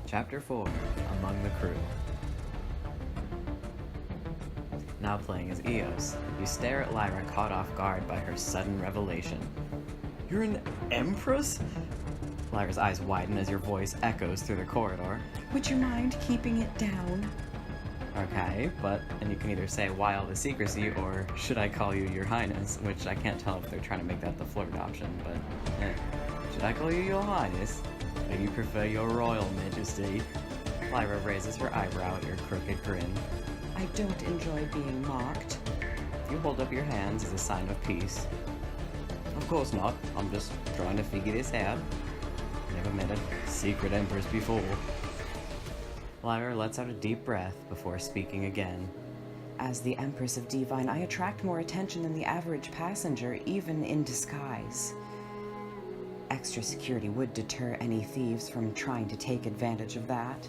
Chapter 4, Among the Crew. Now playing as Eos, you stare at Lyra caught off guard by her sudden revelation. You're an Empress? Lyra's eyes widen as your voice echoes through the corridor. Would you mind keeping it down? Okay, and you can either say why all the secrecy or should I call you your highness, which I can't tell if they're trying to make that the flirt option, but should I call you your highness? Or do you prefer your royal majesty? Lyra raises her eyebrow at your crooked grin. I don't enjoy being mocked. You hold up your hands as a sign of peace. Of course not, I'm just trying to figure this out. Never met a secret empress before. Lyra lets out a deep breath before speaking again. As the Empress of Divine, I attract more attention than the average passenger, even in disguise. Extra security would deter any thieves from trying to take advantage of that.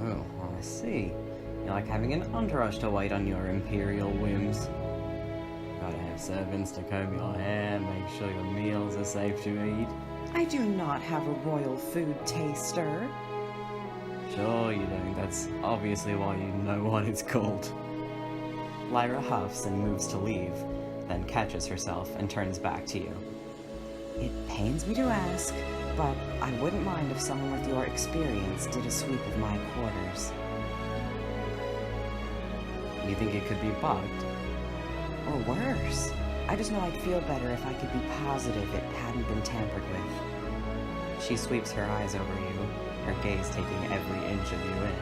Oh, I see. You like having an entourage to wait on your imperial whims. Gotta have servants to comb your hair, make sure your meals are safe to eat. I do not have a royal food taster. Sure you don't. That's obviously why you know what it's called. Lyra huffs and moves to leave, then catches herself and turns back to you. It pains me to ask, but I wouldn't mind if someone with your experience did a sweep of my quarters. You think it could be bugged? Or worse. I just know I'd feel better if I could be positive it hadn't been tampered with. She sweeps her eyes over you, her gaze taking every inch of you in.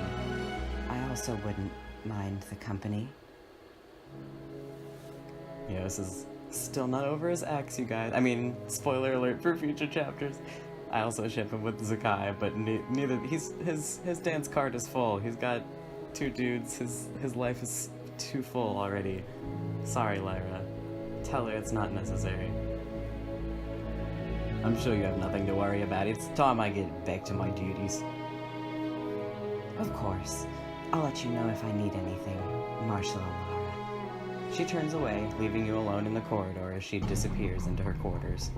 I also wouldn't mind the company. Eos is still not over his ex, you guys. I mean, spoiler alert for future chapters. I also ship him with Zakai, but neither his dance card is full. He's got 2 dudes. His life is too full already. Sorry, Lyra. Tell her it's not necessary. I'm sure you have nothing to worry about. It's time I get back to my duties. Of course. I'll let you know if I need anything, Marshal Alara. She turns away, leaving you alone in the corridor as she disappears into her quarters.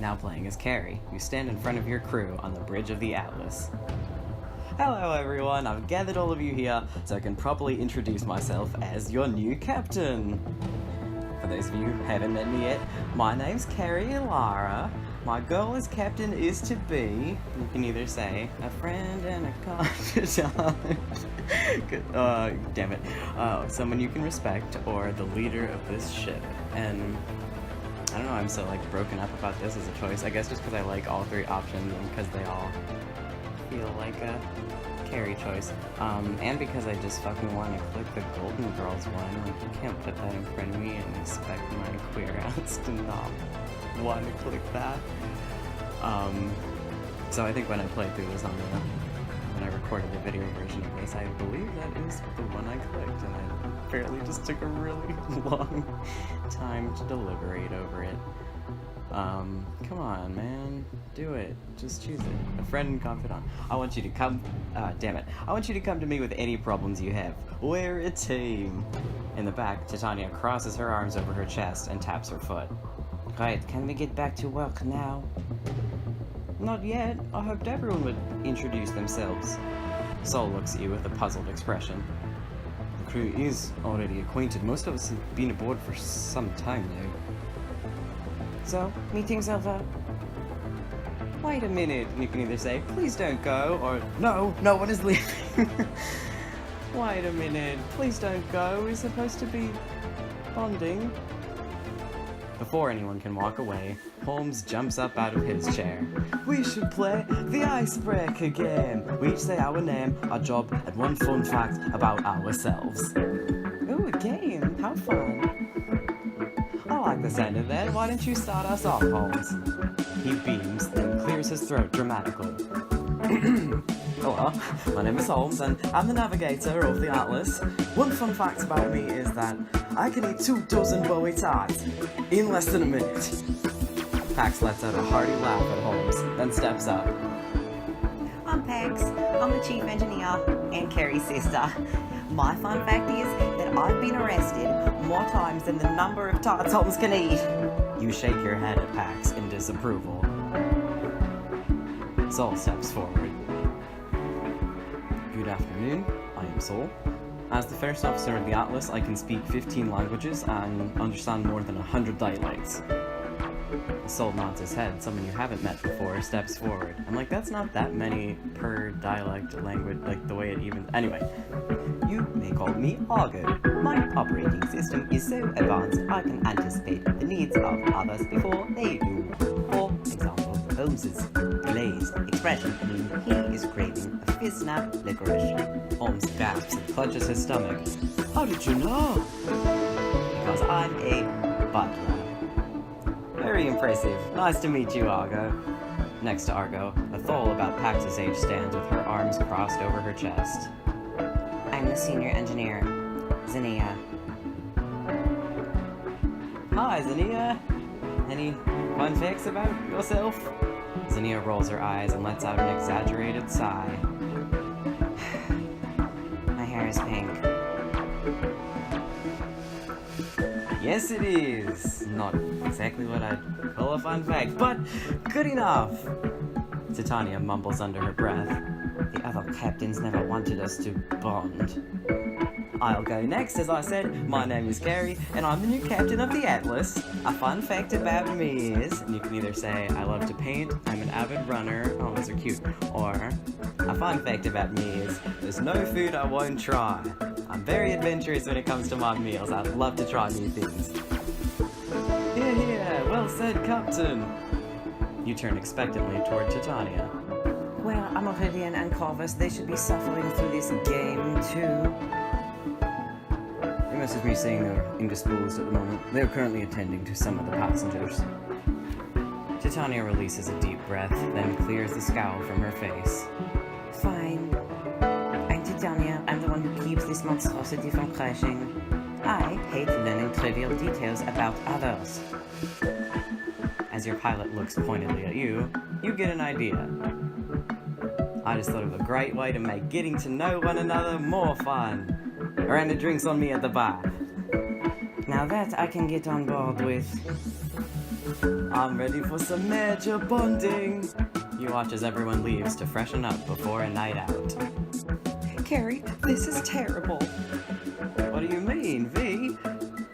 Now playing as Carrie, you stand in front of your crew on the bridge of the Atlas. Hello everyone, I've gathered all of you here so I can properly introduce myself as your new captain. For those of you who haven't met me yet, my name's Carrie Lara. My goal as captain is to be, you can either say, a friend and a confidant. Damn it. Someone you can respect, or the leader of this ship. And I don't know, I'm so broken up about this as a choice. I guess just because I like all 3 options and because they all feel like a Carrie choice. And because I just fucking want to click the Golden Girls one. You can't put that in front of me and expect my queer ass to not want to click that. So I think when I played through this when I recorded the video version of this, I believe that is the one I clicked, and I apparently just took a really long time to deliberate over it. Come on, man. Do it. Just choose it. A friend and confidant. I want you to come... damn it. I want you to come to me with any problems you have. We're a team. In the back, Titania crosses her arms over her chest and taps her foot. Right, can we get back to work now? Not yet. I hoped everyone would introduce themselves. Sol looks at you with a puzzled expression. The crew is already acquainted. Most of us have been aboard for some time now. So, meeting's over. Wait a minute. You can either say, please don't go, or no, no one is leaving. Wait a minute. Please don't go. We're supposed to be bonding. Before anyone can walk away, Holmes jumps up out of his chair. We should play the icebreaker game. We each say our name, our job, and one fun fact about ourselves. Ooh, a game. How fun. I like the sound of that. Why don't you start us off, Holmes? He beams, then clears his throat dramatically. Hello, my name is Holmes, and I'm the navigator of the Atlas. One fun fact about me is that I can eat 24 Bowie tarts in less than a minute. Pax lets out a hearty laugh at Holmes, then steps up. I'm Pax. I'm the chief engineer and Carrie's sister. My fun fact is that I've been arrested more times than the number of tarts Holmes can eat. You shake your head at Pax in disapproval. Sol steps forward. Good afternoon, I am Sol. As the first officer of the Atlas, I can speak 15 languages and understand more than 100 dialects. Sol nods his head. Someone you haven't met before steps forward. I'm like, that's not that many per dialect language, like the way it even... Anyway, you may call me Argo. My operating system is so advanced I can anticipate the needs of others before they do. For example, Holmes's glazed expression means he is craving a fizz snap licorice. Holmes gasps and clutches his stomach. How did you know? Because I'm a butler. Very impressive. Nice to meet you, Argo. Next to Argo, a Thole about Pax's age stands with her arms crossed over her chest. I'm the senior engineer, Zinnia. Hi, Zinnia. Any fun facts about yourself? Zinnia rolls her eyes and lets out an exaggerated sigh. My hair is pink. Yes, it is. Not exactly what I'd call a fun fact, but good enough. Titania mumbles under her breath. The other captains never wanted us to bond. I'll go next, as I said. My name is Carrie, and I'm the new captain of the Atlas. A fun fact about me is, and you can either say, I love to paint, I'm an avid runner, oh, those are cute, or, a fun fact about me is, there's no food I won't try. I'm very adventurous when it comes to my meals. I'd love to try new things. Hear, hear, well said, Captain. You turn expectantly toward Titania. Well, Amorillion and Corvus, they should be suffering through this game, too. They messaged me saying they're indisposed at the moment. They're currently attending to some of the passengers. Titania releases a deep breath, then clears the scowl from her face. Fine. I'm Titania. I'm the one who keeps this monstrosity from crashing. I hate learning trivial details about others. As your pilot looks pointedly at you, you get an idea. I just thought of a great way to make getting to know one another more fun. A round of drinks on me at the bar. Now that I can get on board with. I'm ready for some major bonding. You watch as everyone leaves to freshen up before a night out. Carrie, this is terrible. What do you mean, V?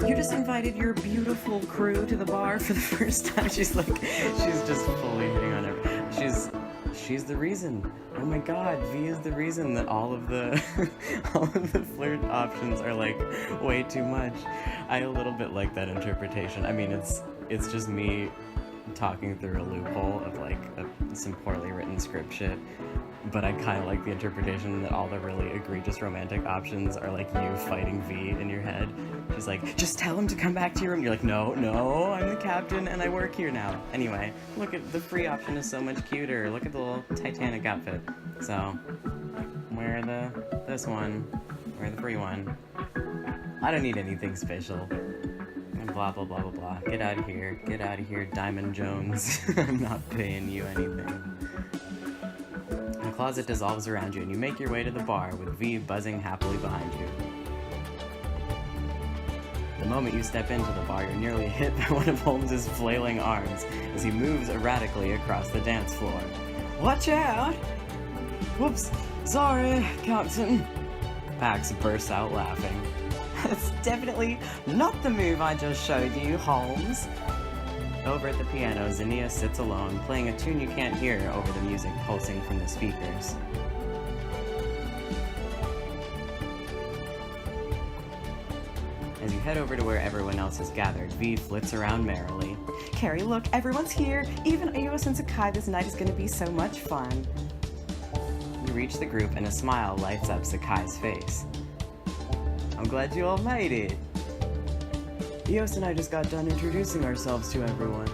You just invited your beautiful crew to the bar for the first time. She's just fully hitting on her. She's the reason. Oh my god, V is the reason that all of the flirt options are like way too much. I a little bit like that interpretation. I mean, it's just me talking through a loophole of like some poorly written script shit. But I kind of like the interpretation that all the really egregious romantic options are like you fighting V in your head. She's like, just tell him to come back to your room. You're like, no, I'm the captain and I work here now. Anyway, look at the free option is so much cuter. Look at the little Titanic outfit. So, wear this one, wear the free one. I don't need anything special. And blah, blah, blah, blah, blah. Get out of here, Diamond Jones. I'm not paying you anything. The closet dissolves around you and you make your way to the bar with V buzzing happily behind you. The moment you step into the bar, you're nearly hit by one of Holmes's flailing arms as he moves erratically across the dance floor. Watch out! Whoops, sorry, Captain. Pax bursts out laughing. That's definitely not the move I just showed you, Holmes. Over at the piano, Zinnia sits alone, playing a tune you can't hear over the music pulsing from the speakers. As you head over to where everyone else is gathered, V flits around merrily. Carrie, look, everyone's here. Even Eos and Sakai, this night is going to be so much fun. You reach the group and a smile lights up Sakai's face. I'm glad you all made it. Eos and I just got done introducing ourselves to everyone.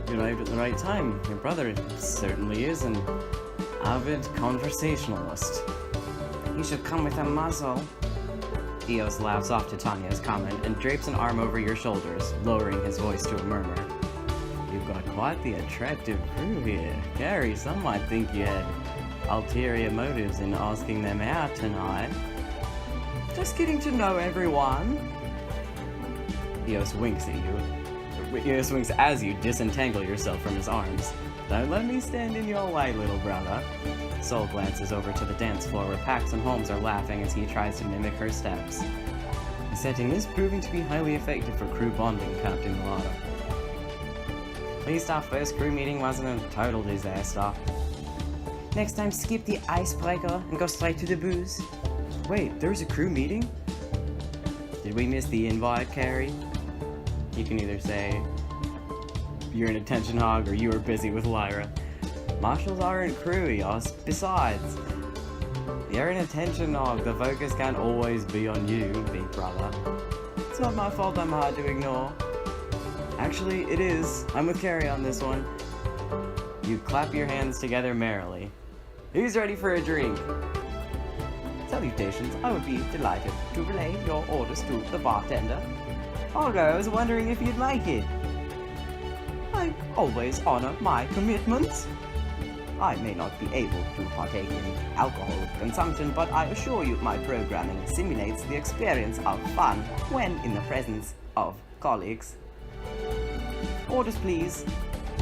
You arrived at the right time. Your brother certainly is an avid conversationalist. You should come with a muzzle. Eos laughs off Titania's comment and drapes an arm over your shoulders, lowering his voice to a murmur. You've got quite the attractive crew here. Carrie, some might think you had ulterior motives in asking them out tonight. Just getting to know everyone. Eos winks at you. ear swings as you disentangle yourself from his arms. Don't let me stand in your way, little brother. Sol glances over to the dance floor where Pax and Holmes are laughing as he tries to mimic her steps. The setting is proving to be highly effective for crew bonding, Captain Milano. At least our first crew meeting wasn't a total disaster. Next time, skip the icebreaker and go straight to the booze. Wait, there was a crew meeting? Did we miss the invite, Carrie? You can either say you're an attention hog or you were busy with Lyra. Marshals aren't crewy, us. Besides, you're an attention hog. The focus can't always be on you, big brother. It's not my fault I'm hard to ignore. Actually, it is. I'm with Carrie on this one. You clap your hands together merrily. Who's ready for a drink? Salutations, I would be delighted to relay your orders to the bartender. Argo, I was wondering if you'd like it. I always honor my commitments. I may not be able to partake in alcohol consumption, but I assure you my programming simulates the experience of fun when in the presence of colleagues. Orders, please.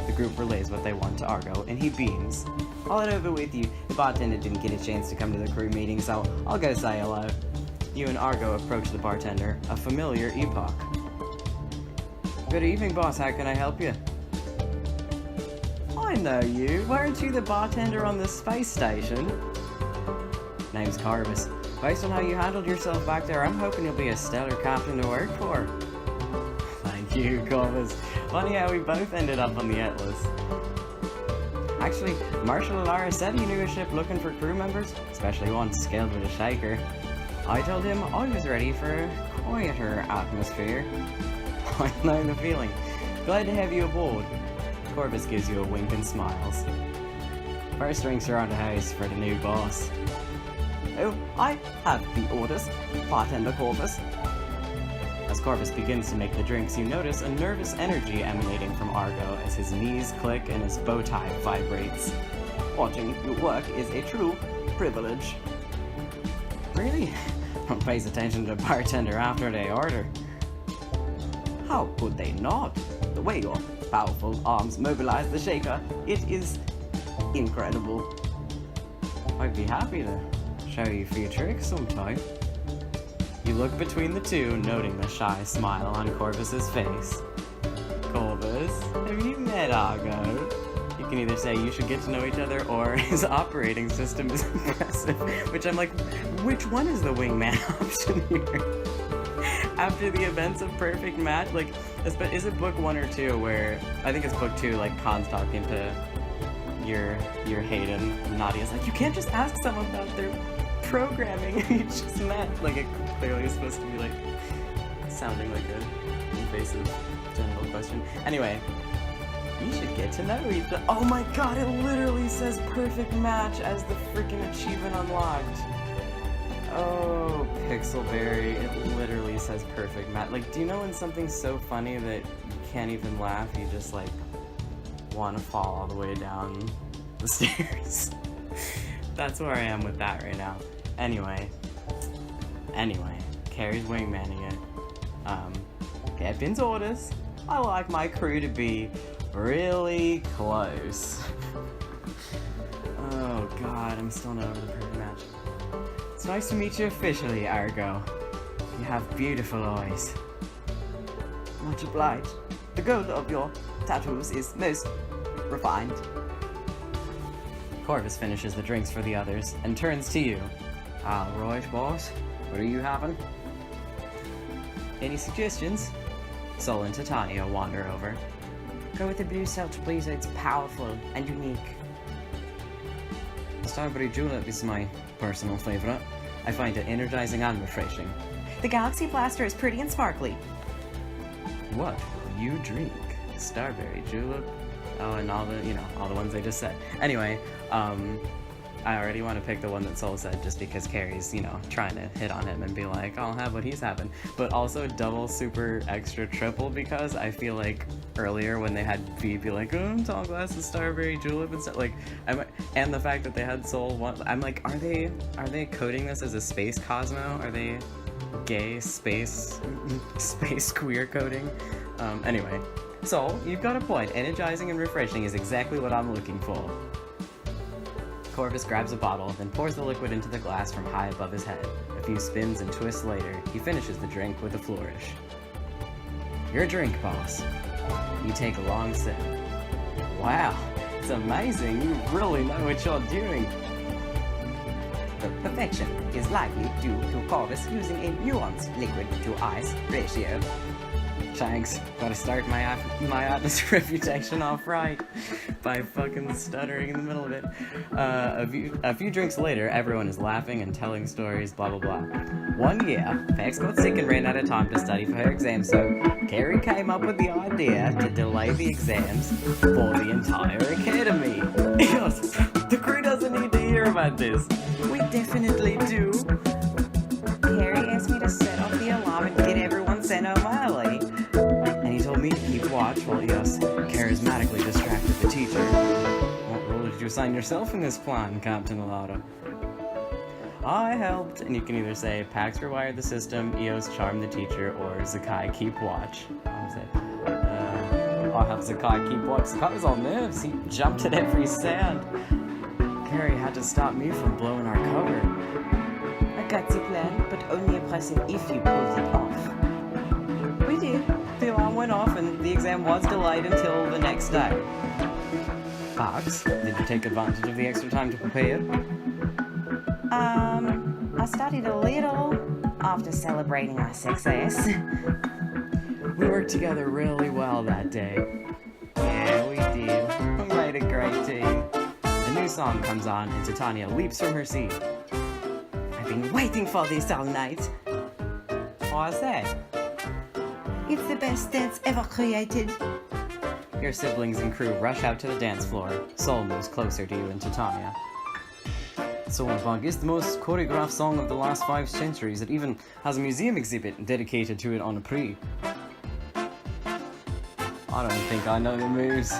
The group relays what they want to Argo, and he beams. I'll head over with you. The bartender didn't get a chance to come to the crew meeting, so I'll go say hello. You and Argo approach the bartender, a familiar epoch. Good evening, boss. How can I help you? I know you. Weren't you the bartender on the space station? Name's Carvis. Based on how you handled yourself back there, I'm hoping you'll be a stellar captain to work for. Thank you, Carvis. Funny how we both ended up on the Atlas. Actually, Marshal Alara said he knew a ship looking for crew members, especially one scaled with a shaker. I told him I was ready for a quieter atmosphere. I know the feeling. Glad to have you aboard. Corvus gives you a wink and smiles. First drinks are on the house for the new boss. Oh, I have the orders, Bartender Corvus. As Corvus begins to make the drinks, you notice a nervous energy emanating from Argo as his knees click and his bow tie vibrates. Watching you work is a true privilege. Really? One pays attention to the bartender after they order. How could they not? The way your powerful arms mobilize the shaker, it is incredible. I'd be happy to show you a few tricks sometime. You look between the two, noting the shy smile on Corvus's face. Corvus, have you met Argo? You can either say you should get to know each other or his operating system is impressive, which I'm like, which one is the wingman option here? After the events of Perfect Match, like, is it book 1 or 2 where, I think it's book 2, like, Khan's talking to your Hayden, and Nadia's like, you can't just ask someone about their programming you just met. Like, it clearly is supposed to be, like, sounding like a invasive genital question. Anyway, you should get to know each other. Oh my god, it literally says Perfect Match as the freaking achievement unlocked. Oh, Pixelberry, it literally says Perfect Match. Like, do you know when something's so funny that you can't even laugh, you just, like, want to fall all the way down the stairs? That's where I am with that right now. Anyway, Carrie's wingmanning it. Captain's orders. I like my crew to be really close. Oh god, I'm still not over the Perfect Match. It's nice to meet you officially, Argo. You have beautiful eyes. Much obliged. The gold of your tattoos is most refined. Corvus finishes the drinks for the others and turns to you. All right, boss. What are you having? Any suggestions? Sol and Titania wander over. Go with the blue Celtic blazer, it's powerful and unique. The Starberry Julep is my personal favorite. I find it energizing and refreshing. The Galaxy Blaster is pretty and sparkly. What will you drink? Starberry Julep? Oh, and all the ones I just said. Anyway, I already want to pick the one that Sol said just because Carrie's, trying to hit on him and be like, I'll have what he's having. But also double, super, extra, triple because I feel like earlier when they had V be like, oh, tall glass of Starberry Julep and stuff, like, and the fact that they had Sol one, I'm like, are they coding this as a space Cosmo? Are they gay space queer coding? Anyway, Sol, you've got a point. Energizing and refreshing is exactly what I'm looking for. Corvus grabs a bottle, then pours the liquid into the glass from high above his head. A few spins and twists later, he finishes the drink with a flourish. Your drink, boss. You take a long sip. Wow, it's amazing. You really know what you're doing. The perfection is likely due to Corvus using a nuanced liquid to ice ratio. Thanks. Gotta start my Atlas reputation off right by fucking stuttering in the middle of it. A few drinks later, everyone is laughing and telling stories, blah blah blah. One year, Pax got sick and ran out of time to study for her exams, so Carrie came up with the idea to delay the exams for the entire academy. The crew doesn't need to hear about this. We definitely do. Carrie asked me to set off the alarm and get everyone sent home early. And he told me to keep watch while Eos charismatically distracted the teacher. What role did you assign yourself in this plan, Captain Alada? I helped, and you can either say Pax rewired the system, Eos charmed the teacher, or Zakai keep watch. I'll have Zakai keep watch. Zakai was all nerves. He jumped at every sound. Carrie had to stop me from blowing our cover. A gutsy plan, but only impressive if you pulled it off. We did. The alarm went off and the exam was delayed until the next day. Pax, did you take advantage of the extra time to prepare? I studied a little after celebrating our success. We worked together really well that day. Yeah, we did. We made a great team. A new song comes on and Titania leaps from her seat. I've been waiting for this all night. What's that? It's the best dance ever created. Your siblings and crew rush out to the dance floor. Sol moves closer to you and Titania. Soulbug is the most choreographed song of the last 5 centuries. It even has a museum exhibit dedicated to it on a pre. I don't think I know the moves.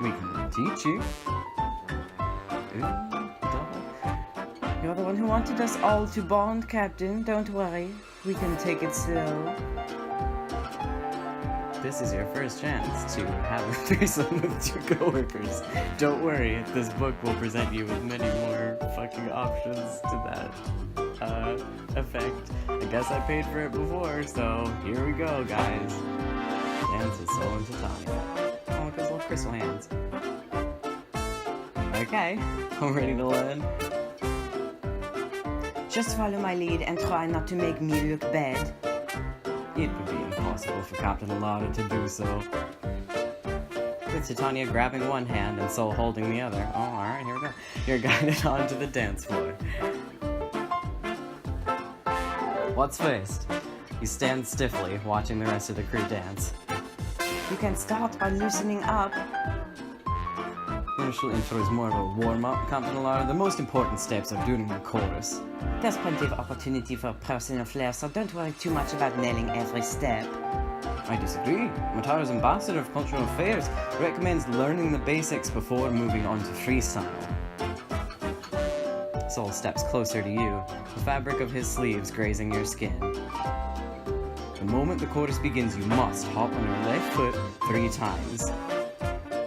We can teach you. You're the one who wanted us all to bond, Captain. Don't worry. We can take it slow. This is your first chance to have a threesome with 2 coworkers. Don't worry, this book will present you with many more fucking options to that effect. I guess I paid for it before, so here we go, guys. Dance with Sol and Titania. Oh, look at those little crystal hands. Okay, I'm ready to learn. Just follow my lead and try not to make me look bad. It would be impossible for Captain Alada to do so. With Titania grabbing one hand and Sol holding the other. Oh, alright, here we go. You're guided onto the dance floor. What's first? You stand stiffly, watching the rest of the crew dance. You can start by loosening up. Initial intro is more of a warm-up, Captain Alada. The most important steps are during the chorus. There's plenty of opportunity for personal flair, so don't worry too much about nailing every step. I disagree. Mataro's ambassador of cultural affairs recommends learning the basics before moving on to freestyle. Sol steps closer to you, the fabric of his sleeves grazing your skin. The moment the chorus begins, you must hop on your left foot 3 times.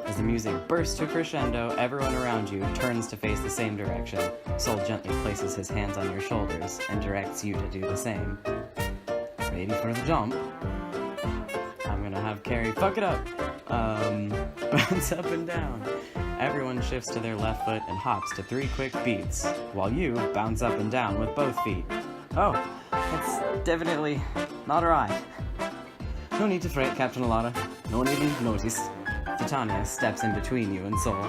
As the music bursts to crescendo, everyone around you turns to face the same direction. Sol gently places his hands on your shoulders and directs you to do the same. Ready for the jump? I'm gonna have Carrie fuck it up. Bounce up and down. Everyone shifts to their left foot and hops to 3 quick beats, while you bounce up and down with both feet. Oh, that's definitely not right. No need to fret, Captain Alada. No one even noticed. Titania steps in between you and Sol.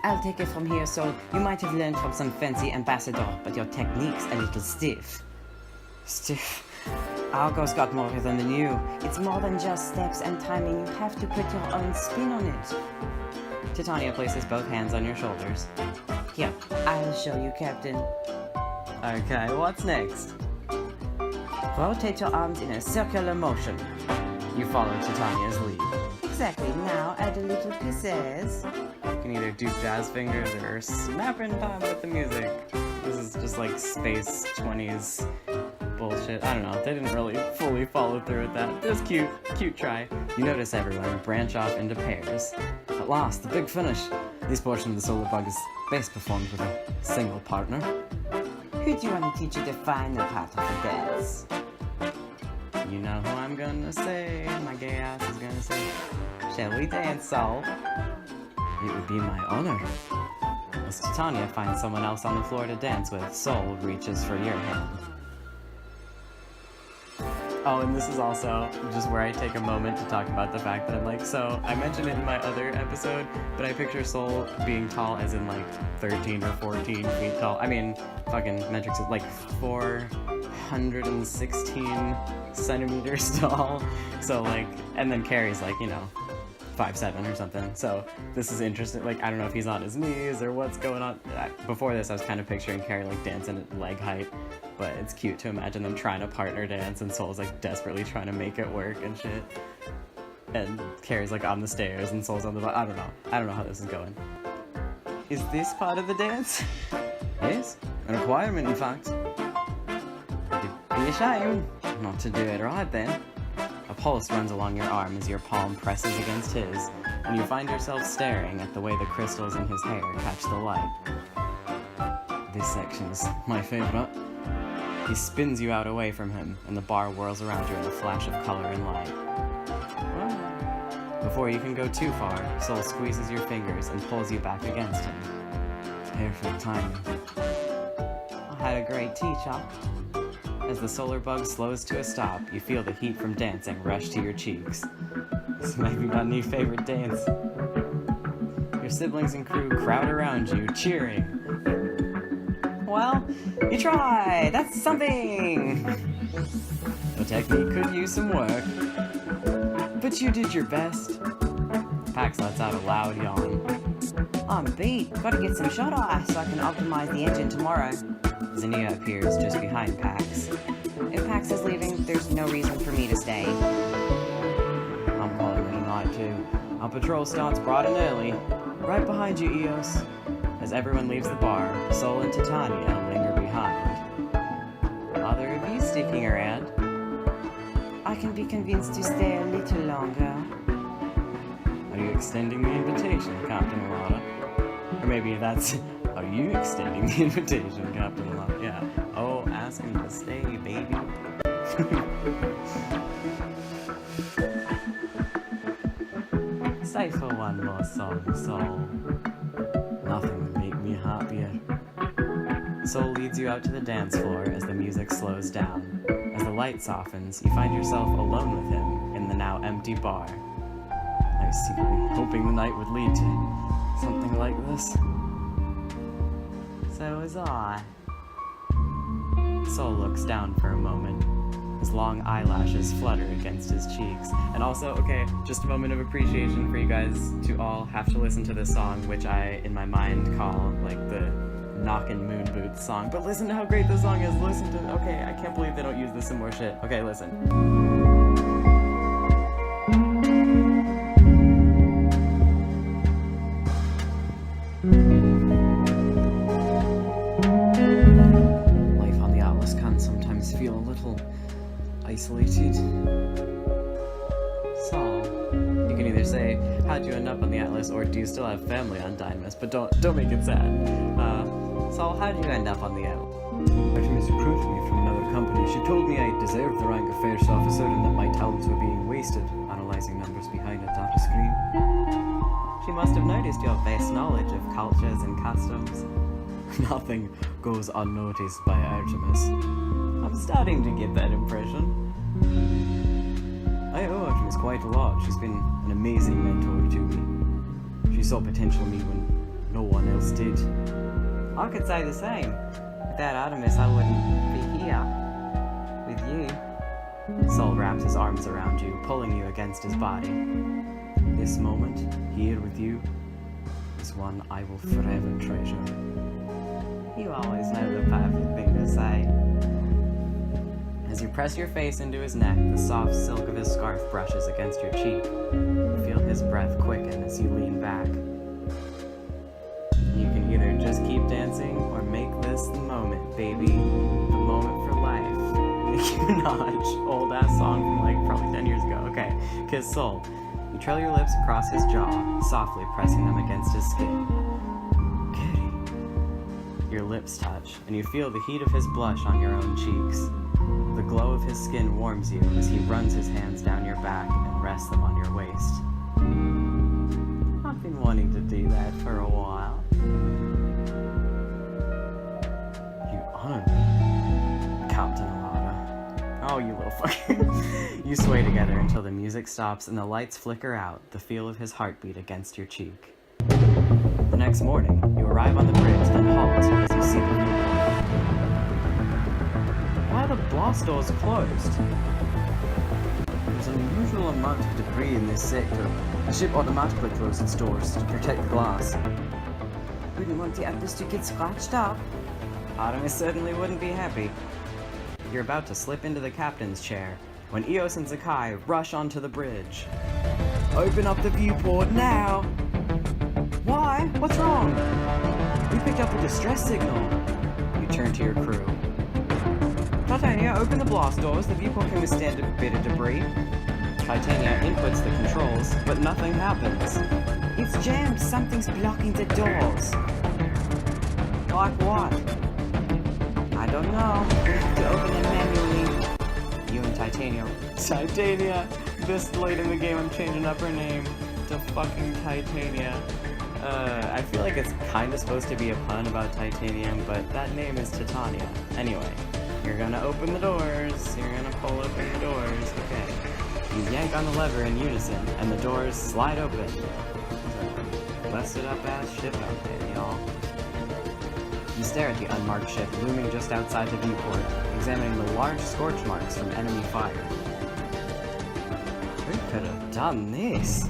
I'll take it from here, Sol. You might have learned from some fancy ambassador, but your technique's a little stiff. Stiff. Argo's got more rhythm than you. It's more than just steps and timing. You have to put your own spin on it. Titania places both hands on your shoulders. Here, I'll show you, Captain. Okay, what's next? Rotate your arms in a circular motion. You follow Titania's lead. Exactly. Now add a little pieces. You can either do jazz fingers or snap in time with the music. This is just like space 20s bullshit. I don't know, they didn't really fully follow through with that. It was cute try. You notice everyone branch off into pairs. At last, the big finish. This portion of the solar bug is best performed with a single partner. Who do you want to teach you to find the path of the dance? You know who I'm gonna say, my gay ass is gonna say, shall we dance, Sol? It would be my honor. As Titania finds someone else on the floor to dance with, Sol reaches for your hand. Oh, and this is also just where I take a moment to talk about the fact that I'm like, so I mentioned it in my other episode, but I picture Sol being tall as in like 13 or 14 feet tall. I mean, fucking metrics like 416 centimeters tall. So like, and then Carrie's like, you know, 5'7" or something. So this is interesting. Like, I don't know if he's on his knees or what's going on. Before this, I was kind of picturing Carrie like dancing at leg height, but it's cute to imagine them trying to partner dance and Sol's like desperately trying to make it work and shit. And Carrie's like on the stairs and Sol's on the I don't know how this is going. Is this part of the dance? Yes, a requirement in fact. It'd be a shame not to do it right then. A pulse runs along your arm as your palm presses against his, and you find yourself staring at the way the crystals in his hair catch the light. This section is my favorite. He spins you out away from him, and the bar whirls around you in a flash of color and light. Well, before you can go too far, Sol squeezes your fingers and pulls you back against him. Perfect timing. I had a great teacher. As the solar bug slows to a stop, you feel the heat from dancing rush to your cheeks. This might be my new favorite dance. Your siblings and crew crowd around you, cheering. Well, you tried! That's something! The technique could use some work. But you did your best. Pax lets out a loud yawn. I'm beat. Gotta get some shut eye so I can optimize the engine tomorrow. Zinnia appears just behind Pax. If Pax is leaving, there's no reason for me to stay. I'm calling it a night too. Our patrol starts bright and early. Right behind you, Eos. As everyone leaves the bar, Sol and Titania linger behind. Other of you sticking around? I can be convinced to stay a little longer. Are you extending the invitation, Captain Alana? Or maybe that's, are you extending the invitation, Captain Alana? Yeah. Oh, ask him to stay, baby. Stay for one more song, Sol. Nothing would make me happier. Sol leads you out to the dance floor as the music slows down. As the light softens, you find yourself alone with him in the now empty bar. I was secretly hoping the night would lead to something like this. So was I. Sol looks down for a moment. His long eyelashes flutter against his cheeks. And also, okay, just a moment of appreciation for you guys to all have to listen to this song, which I, in my mind, call, like, the Knockin' Moon Boots song. But listen to how great this song is. Listen to, okay, I can't believe they don't use this in more shit. Okay, listen. Life on the Atlas can sometimes feel a little isolated. Sol, you can either say, how'd you end up on the Atlas, or do you still have family on Dynamis? But don't make it sad. Sol, how'd you end up on the Atlas? Artemis recruited me from another company. She told me I deserved the rank of first officer and that my talents were being wasted, analyzing numbers behind a data screen. She must have noticed your vast knowledge of cultures and customs. Nothing goes unnoticed by Artemis. I'm starting to get that impression. I owe Artemis quite a lot. She's been an amazing mentor to me. She saw potential in me when no one else did. I could say the same. Without Artemis, I wouldn't be here with you. Sol wraps his arms around you, pulling you against his body. This moment, here with you, is one I will forever treasure. You always know the perfect thing to say. As you press your face into his neck, the soft silk of his scarf brushes against your cheek. You feel his breath quicken as you lean back. You can either just keep dancing or make this the moment, baby. The moment for life. Nicki Minaj, old ass song from like probably 10 years ago. Okay, kiss Soul. You trail your lips across his jaw, softly pressing them against his skin. Kitty. Your lips touch, and you feel the heat of his blush on your own cheeks. The glow of his skin warms you as he runs his hands down your back and rests them on your waist. I've been wanting to do that for a while. You honor me, Captain Alana. Oh, you little fucker. You sway together until the music stops and the lights flicker out, the feel of his heartbeat against your cheek. The next morning, you arrive on the bridge, then halt as you see the viewport. Why are the blast doors closed? There's an unusual amount of debris in this sector. The ship automatically closed its doors to protect the glass. Wouldn't want the Atlas to get scratched up. Artemis certainly wouldn't be happy. You're about to slip into the captain's chair when Eos and Zakai rush onto the bridge. Open up the viewport now! Why? What's wrong? We picked up a distress signal. You turn to your crew. Titania, open the blast doors. The viewport can withstand a bit of debris. Titania inputs the controls, but nothing happens. It's jammed. Something's blocking the doors. Like what? I don't know. We have to open it manually. You and Titania. Titania! This late in the game, I'm changing up her name to fucking Titania. I feel like it's kind of supposed to be a pun about titanium, but that name is Titania. Anyway, you're gonna open the doors. You're gonna pull open the doors. Okay. You yank on the lever in unison, and the doors slide open. There's a busted up ass ship out there, y'all. You stare at the unmarked ship looming just outside the viewport, examining the large scorch marks from enemy fire. Who could have done this?